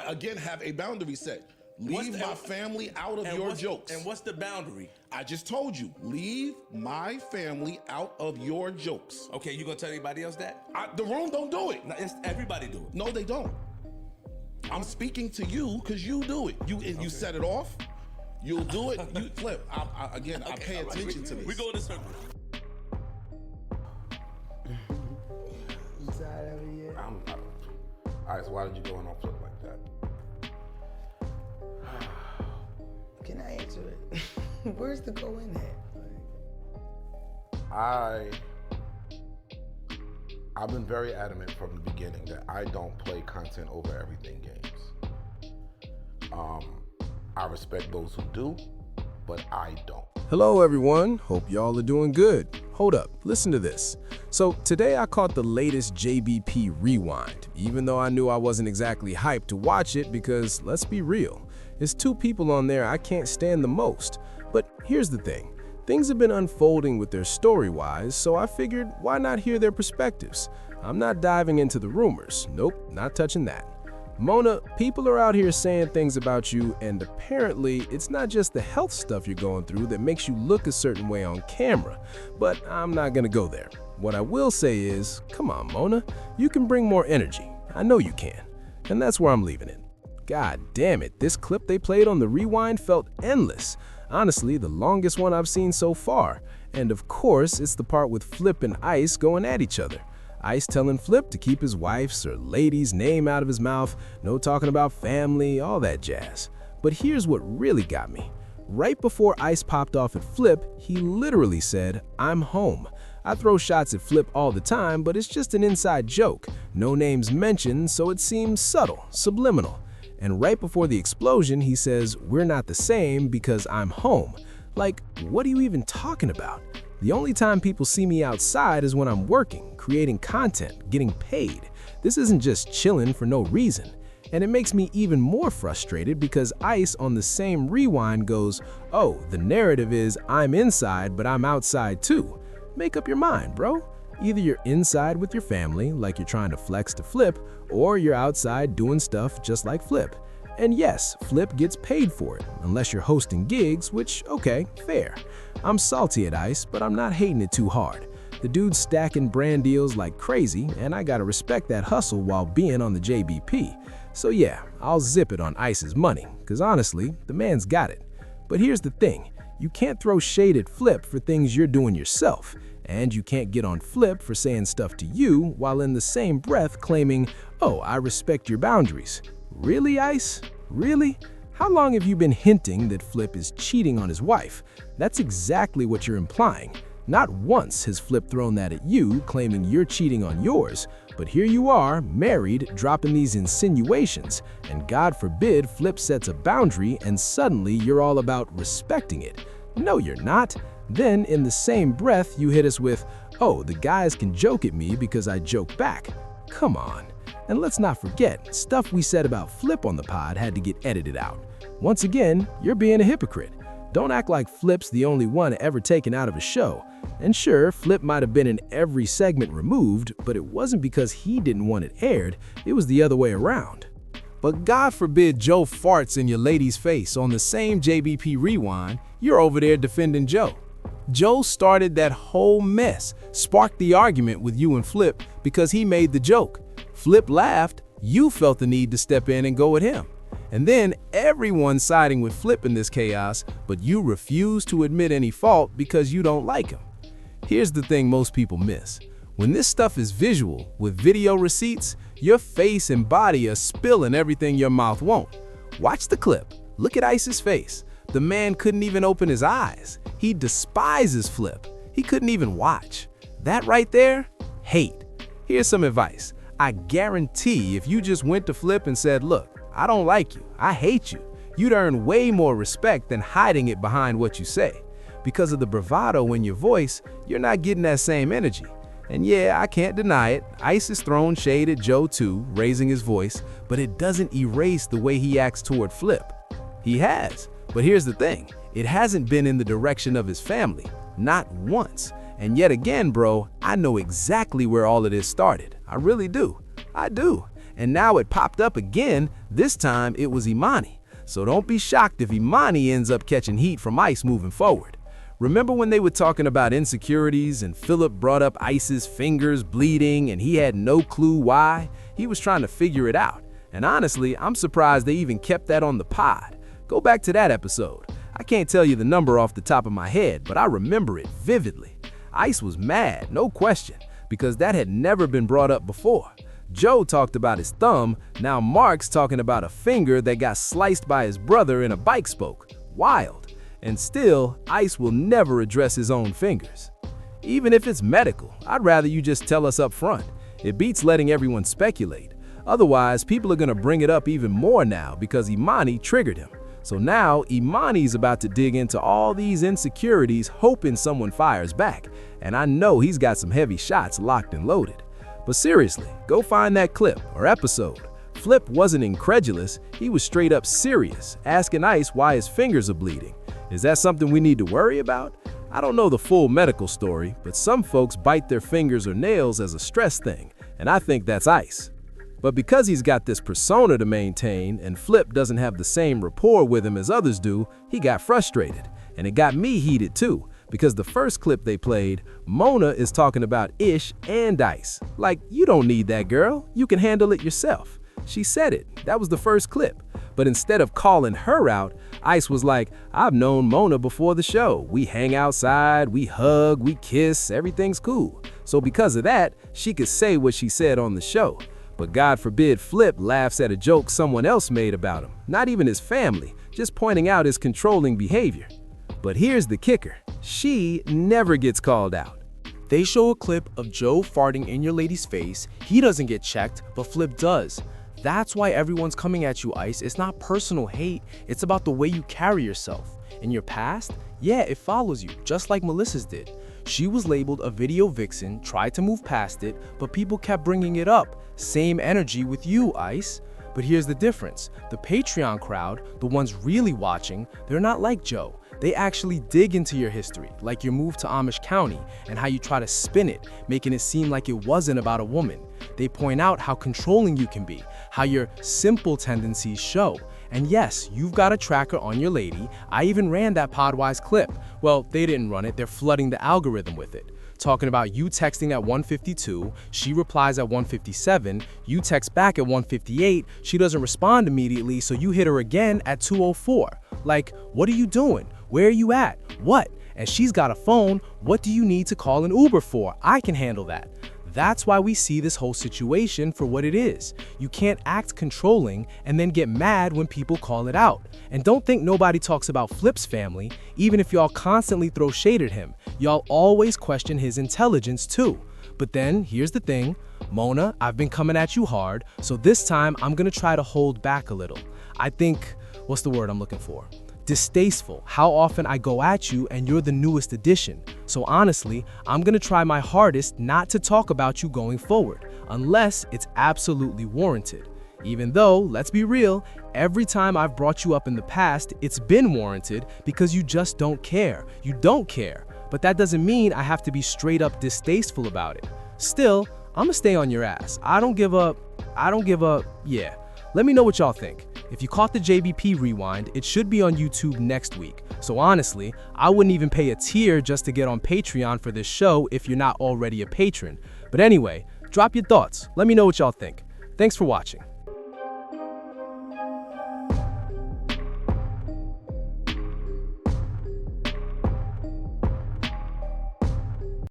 again have a boundary set. Leave my family out of your jokes. And what's the boundary? I just told you, leave my family out of your jokes. Okay, you gonna tell anybody else that? The room don't do it. No, everybody do it. No, they don't. I'm speaking to you because you do it. You set it off. You'll do it. You flip. I pay attention to this. We go in a circle. You tired of it yet? All right, so why did you go in on Flip like that? Can I answer it? Where's the go in at? I've been very adamant from the beginning that I don't play content over everything games. I respect those who do, but I don't. Hello everyone, hope y'all are doing good. Hold up, listen to this. So today I caught the latest JBP Rewind, even though I knew I wasn't exactly hyped to watch it because, let's be real, there's two people on there I can't stand the most. But here's the thing, things have been unfolding with their story-wise, so I figured why not hear their perspectives? I'm not diving into the rumors, nope, not touching that. Mona, people are out here saying things about you, and apparently it's not just the health stuff you're going through that makes you look a certain way on camera, but I'm not gonna go there. What I will say is, come on Mona, you can bring more energy. I know you can. And that's where I'm leaving it. God damn it, this clip they played on the Rewind felt endless. Honestly, the longest one I've seen so far. And of course, it's the part with Flip and Ice going at each other. Ice telling Flip to keep his wife's or lady's name out of his mouth, no talking about family, all that jazz. But here's what really got me. Right before Ice popped off at Flip, he literally said, "I'm home." I throw shots at Flip all the time, but it's just an inside joke. No names mentioned, so it seems subtle, subliminal. And right before the explosion, he says, "We're not the same because I'm home." Like, what are you even talking about? The only time people see me outside is when I'm working, creating content, getting paid. This isn't just chilling for no reason. And it makes me even more frustrated because Ice on the same Rewind goes, "Oh, the narrative is I'm inside, but I'm outside too." Make up your mind, bro. Either you're inside with your family, like you're trying to flex to Flip, or you're outside doing stuff just like Flip. And yes, Flip gets paid for it, unless you're hosting gigs, which, okay, fair. I'm salty at Ice, but I'm not hating it too hard. The dude's stacking brand deals like crazy, and I gotta respect that hustle while being on the JBP. So yeah, I'll zip it on Ice's money, cause honestly, the man's got it. But here's the thing, you can't throw shade at Flip for things you're doing yourself, and you can't get on Flip for saying stuff to you while in the same breath claiming, "Oh, I respect your boundaries." Really, Ice? Really? How long have you been hinting that Flip is cheating on his wife? That's exactly what you're implying. Not once has Flip thrown that at you, claiming you're cheating on yours, but here you are, married, dropping these insinuations, and God forbid Flip sets a boundary and suddenly you're all about respecting it. No, you're not. Then, in the same breath, you hit us with, "Oh, the guys can joke at me because I joke back." Come on. And let's not forget, stuff we said about Flip on the pod had to get edited out. Once again, you're being a hypocrite. Don't act like Flip's the only one ever taken out of a show. And sure, Flip might have been in every segment removed, but it wasn't because he didn't want it aired, it was the other way around. But God forbid Joe farts in your lady's face on the same JBP Rewind, you're over there defending Joe. Joe started that whole mess, sparked the argument with you and Flip because he made the joke. Flip laughed, you felt the need to step in and go at him. And then everyone's siding with Flip in this chaos, but you refuse to admit any fault because you don't like him. Here's the thing most people miss. When this stuff is visual, with video receipts, your face and body are spilling everything your mouth won't. Watch the clip. Look at Ice's face. The man couldn't even open his eyes. He despises Flip. He couldn't even watch. That right there? Hate. Here's some advice. I guarantee if you just went to Flip and said, "Look, I don't like you, I hate you," you'd earn way more respect than hiding it behind what you say. Because of the bravado in your voice, you're not getting that same energy. And yeah, I can't deny it, Ice has thrown shade at Joe too, raising his voice, but it doesn't erase the way he acts toward Flip. He has, but here's the thing, it hasn't been in the direction of his family, not once. And yet again, bro, I know exactly where all of this started. I really do. I do. and now it popped up again. This time it was Imani. So don't be shocked if Imani ends up catching heat from Ice moving forward. Remember when they were talking about insecurities and Philip brought up Ice's fingers bleeding and he had no clue why? He was trying to figure it out. And honestly, I'm surprised they even kept that on the pod. Go back to that episode. I can't tell you the number off the top of my head, but I remember it vividly. Ice was mad, no question, because that had never been brought up before. Joe talked about his thumb, now Mark's talking about a finger that got sliced by his brother in a bike spoke. Wild. And still, Ice will never address his own fingers. Even if it's medical, I'd rather you just tell us up front. It beats letting everyone speculate. Otherwise, people are gonna bring it up even more now because Imani triggered him. So now, Imani's about to dig into all these insecurities, hoping someone fires back. And I know he's got some heavy shots locked and loaded. But seriously, go find that clip or episode. Flip wasn't incredulous, he was straight up serious, asking Ice why his fingers are bleeding. Is that something we need to worry about? I don't know the full medical story, but some folks bite their fingers or nails as a stress thing, and I think that's Ice. But because he's got this persona to maintain and Flip doesn't have the same rapport with him as others do, he got frustrated. And it got me heated too, because the first clip they played, Mona is talking about Ish and Ice. Like, you don't need that, girl. You can handle it yourself. She said it. That was the first clip. But instead of calling her out, Ice was like, I've known Mona before the show. We hang outside, we hug, we kiss, everything's cool. So because of that, she could say what she said on the show. But God forbid Flip laughs at a joke someone else made about him, not even his family, just pointing out his controlling behavior. But here's the kicker, she never gets called out. They show a clip of Joe farting in your lady's face. He doesn't get checked, but Flip does. That's why everyone's coming at you, Ice. It's not personal hate, it's about the way you carry yourself. In your past, yeah, it follows you, just like Melissa's did. She was labeled a video vixen, tried to move past it, but people kept bringing it up. Same energy with you, Ice. But here's the difference. The Patreon crowd, the ones really watching, they're not like Joe. They actually dig into your history, like your move to Amish County and how you try to spin it, making it seem like it wasn't about a woman. They point out how controlling you can be, how your simple tendencies show. And yes, you've got a tracker on your lady. I even ran that Podwise clip. Well, they didn't run it, they're flooding the algorithm with it. Talking about you texting at 1:52, she replies at 1:57, you text back at 1:58, she doesn't respond immediately, so you hit her again at 2:04. Like, what are you doing? Where are you at? What? And she's got a phone, what do you need to call an Uber for? I can handle that. That's why we see this whole situation for what it is. You can't act controlling and then get mad when people call it out. And don't think nobody talks about Flip's family, even if y'all constantly throw shade at him. Y'all always question his intelligence too. But then, here's the thing, Mona, I've been coming at you hard, so this time I'm gonna try to hold back a little. I think, what's the word I'm looking for? Distasteful, how often I go at you and you're the newest addition. So honestly, I'm gonna try my hardest not to talk about you going forward, unless it's absolutely warranted. Even though, let's be real, every time I've brought you up in the past, it's been warranted because you just don't care. You don't care. But that doesn't mean I have to be straight up distasteful about it. Still, I'm gonna stay on your ass. I don't give up, yeah. Let me know what y'all think. If you caught the JBP Rewind, it should be on YouTube next week. So honestly, I wouldn't even pay a tier just to get on Patreon for this show if you're not already a patron. But anyway, drop your thoughts. Let me know what y'all think. Thanks for watching.